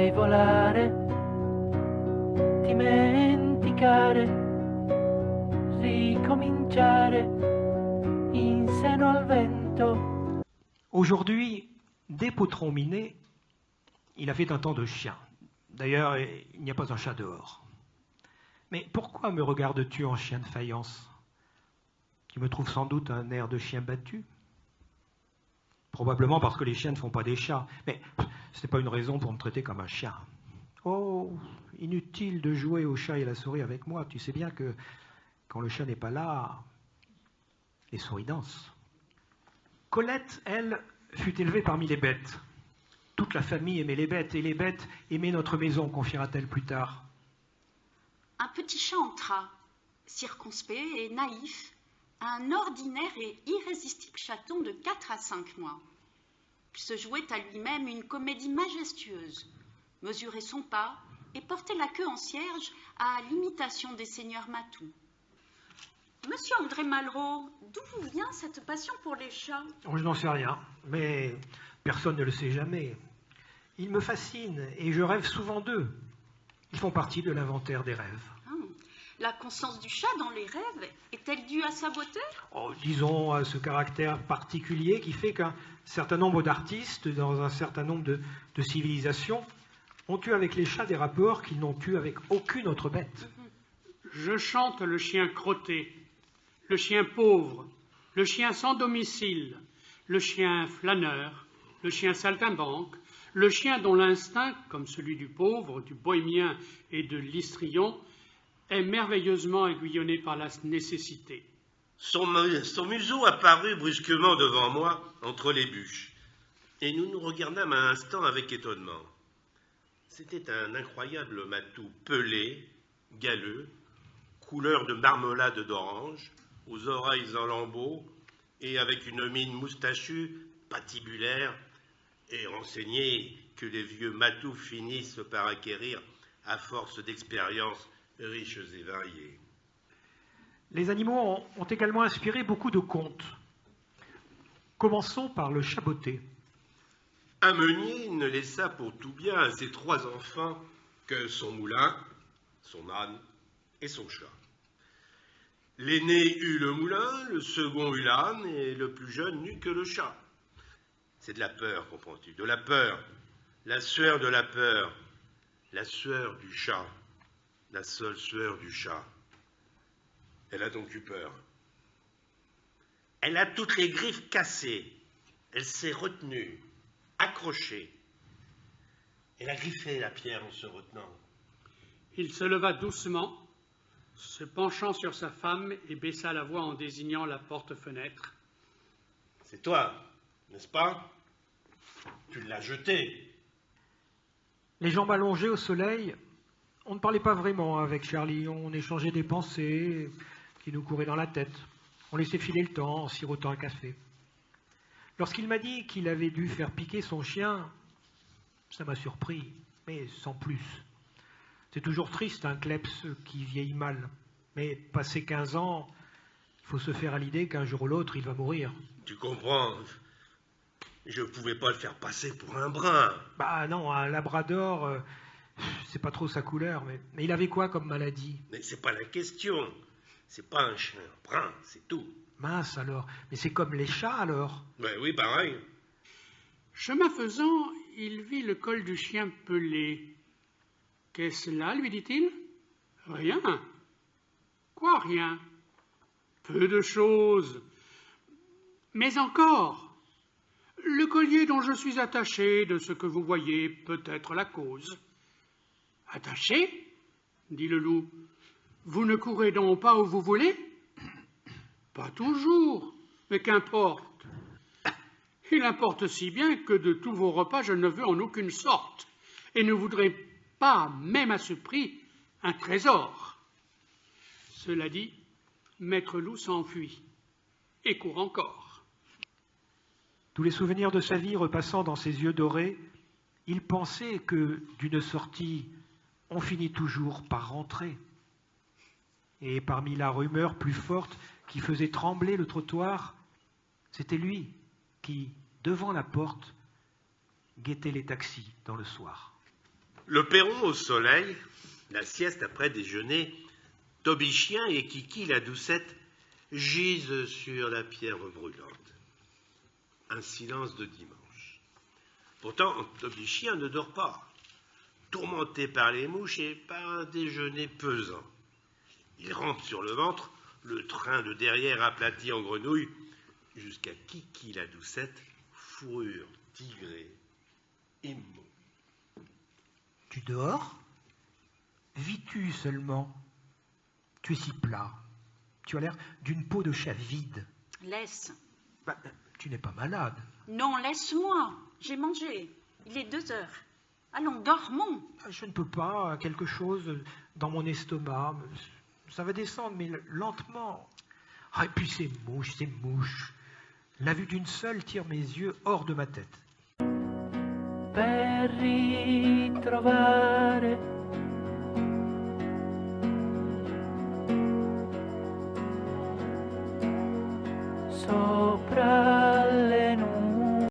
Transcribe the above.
vorrei volare, dimenticare, ricominciare in seno al vento. Aujourd'hui, dès Potron-Minet, il a fait un temps de chien. D'ailleurs, il n'y a pas un chat dehors. Mais pourquoi me regardes-tu en chien de faïence? Tu me trouves sans doute un air de chien battu? Probablement parce que les chiens ne font pas des chats. Mais ce n'est pas une raison pour me traiter comme un chien. Oh, inutile de jouer au chat et à la souris avec moi. Tu sais bien que quand le chat n'est pas là, les souris dansent. Colette, elle, fut élevée parmi les bêtes. Toute la famille aimait les bêtes, et les bêtes aimaient notre maison, confiera-t-elle plus tard. Un petit chat entra, circonspect et naïf, un ordinaire et irrésistible chaton de 4 à 5 mois. Il se jouait à lui-même une comédie majestueuse, mesurait son pas et portait la queue en cierge à l'imitation des seigneurs Matou. Monsieur André Malraux, d'où vous vient cette passion pour les chats? Je n'en sais rien, mais personne ne le sait jamais. Ils me fascinent et je rêve souvent d'eux. Ils font partie de l'inventaire des rêves. La constance du chat dans les rêves est-elle due à sa beauté? Disons à ce caractère particulier qui fait qu'un certain nombre d'artistes, dans un certain nombre de civilisations, ont eu avec les chats des rapports qu'ils n'ont eu avec aucune autre bête. Je chante le chien crotté, le chien pauvre, le chien sans domicile, le chien flâneur, le chien saltimbanque, le chien dont l'instinct, comme celui du pauvre, du bohémien et de l'histrion, est merveilleusement aiguillonné par la nécessité. Son museau apparut brusquement devant moi, entre les bûches, et nous nous regardâmes un instant avec étonnement. C'était un incroyable matou pelé, galeux, couleur de marmelade d'orange, aux oreilles en lambeaux, et avec une mine moustachue, patibulaire, et renseigné que les vieux matous finissent par acquérir à force d'expériences riches et variées. Les animaux ont également inspiré beaucoup de contes. Commençons par le chat botté. Un meunier ne laissa pour tout bien à ses 3 enfants que son moulin, son âne et son chat. L'aîné eut le moulin, le second eut l'âne, et le plus jeune n'eut que le chat. C'est de la peur, comprends-tu, de la peur, la sueur de la peur, la sueur du chat, la seule sueur du chat. Elle a donc eu peur. Elle a toutes les griffes cassées, elle s'est retenue, accrochée. Elle a griffé la pierre en se retenant. Il se leva doucement, se penchant sur sa femme et baissa la voix en désignant la porte-fenêtre. C'est toi, n'est-ce pas? Tu l'as jeté. Les jambes allongées au soleil, on ne parlait pas vraiment avec Charlie. On échangeait des pensées qui nous couraient dans la tête. On laissait filer le temps en sirotant un café. Lorsqu'il m'a dit qu'il avait dû faire piquer son chien, ça m'a surpris, mais sans plus. C'est toujours triste, un kleps qui vieillit mal. Mais passé 15 ans, il faut se faire à l'idée qu'un jour ou l'autre, il va mourir. Tu comprends? Je ne pouvais pas le faire passer pour un brun. Bah non, un labrador, c'est pas trop sa couleur, mais il avait quoi comme maladie? Mais c'est pas la question. C'est pas un chien brun, c'est tout. Mince alors, mais c'est comme les chats alors? Ben oui, pareil. Chemin faisant, il vit le col du chien pelé. Qu'est-ce là, lui dit-il? Rien. Quoi, rien? Peu de choses. Mais encore, le collier dont je suis attaché, de ce que vous voyez, peut être la cause. Attaché? Dit le loup. Vous ne courez donc pas où vous voulez? Pas toujours, mais qu'importe. Il importe si bien que de tous vos repas, je ne veux en aucune sorte, et ne voudrais pas, même à ce prix, un trésor. Cela dit, Maître Loup s'enfuit, et court encore. Tous les souvenirs de sa vie repassant dans ses yeux dorés, il pensait que d'une sortie, on finit toujours par rentrer. Et parmi la rumeur plus forte qui faisait trembler le trottoir, c'était lui qui, devant la porte, guettait les taxis dans le soir. Le perron au soleil, la sieste après déjeuner, Toby Chien et Kiki la doucette gisent sur la pierre brûlante. Un silence de dimanche. Pourtant, Toby Chien ne dort pas, tourmenté par les mouches et par un déjeuner pesant. Il rampe sur le ventre, le train de derrière aplati en grenouille, jusqu'à Kiki la doucette, fourrure tigrée, immonde. Tu dors? Vis-tu seulement? Tu es si plat. Tu as l'air d'une peau de chat vide. Laisse. Bah, tu n'es pas malade. Non, laisse-moi. J'ai mangé. Il est 2 heures. Allons, dormons. Je ne peux pas, quelque chose dans mon estomac. Ça va descendre, mais lentement. Ah, et puis ces mouches. La vue d'une seule tire mes yeux hors de ma tête. Per ritrovare sopra